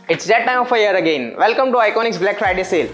It's that time of a year again. Welcome to Iconic's Black Friday sale.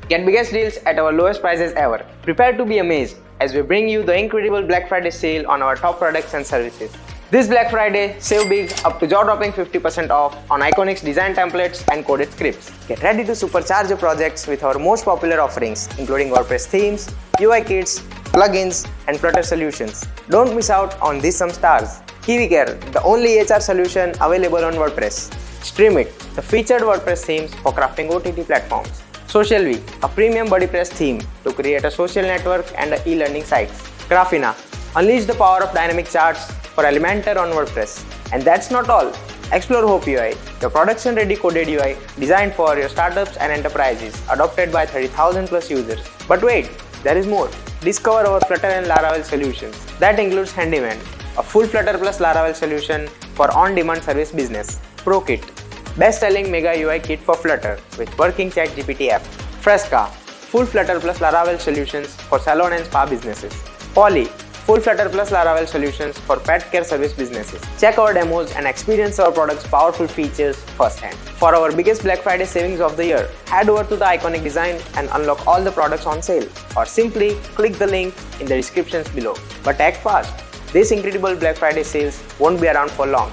Get biggest deals at our lowest prices ever. Prepare to be amazed as we bring you the incredible Black Friday sale on our top products and services. This Black Friday, save big up to jaw-dropping 50% off on Iconic's design templates and coded scripts. Get ready to supercharge your projects with our most popular offerings, including WordPress themes, UI kits, plugins, and Flutter solutions. Don't miss out on these some stars. KiviCare, the only HR solution available on WordPress. Streamit, the featured WordPress themes for crafting OTT platforms. SocialV, a premium BuddyPress theme to create a social network and e-learning sites. Graphina, unleash the power of dynamic charts for Elementor on WordPress. And that's not all. Explore Hope UI, your production-ready coded UI designed for your startups and enterprises, adopted by 30,000 plus users. But wait, there is more. Discover our Flutter and Laravel solutions. That includes Handyman, a full Flutter plus Laravel solution for on-demand service business. ProKit, best-selling mega UI kit for Flutter with working ChatGPT app. Frezka, full Flutter plus Laravel solutions for salon and spa businesses. Pawlly, full Flutter plus Laravel solutions for pet care service businesses. Check our demos and experience our products' powerful features firsthand. For our biggest Black Friday savings of the year, head over to the Iqonic design and unlock all the products on sale, or simply click the link in the descriptions below. But act fast. These incredible Black Friday sales won't be around for long.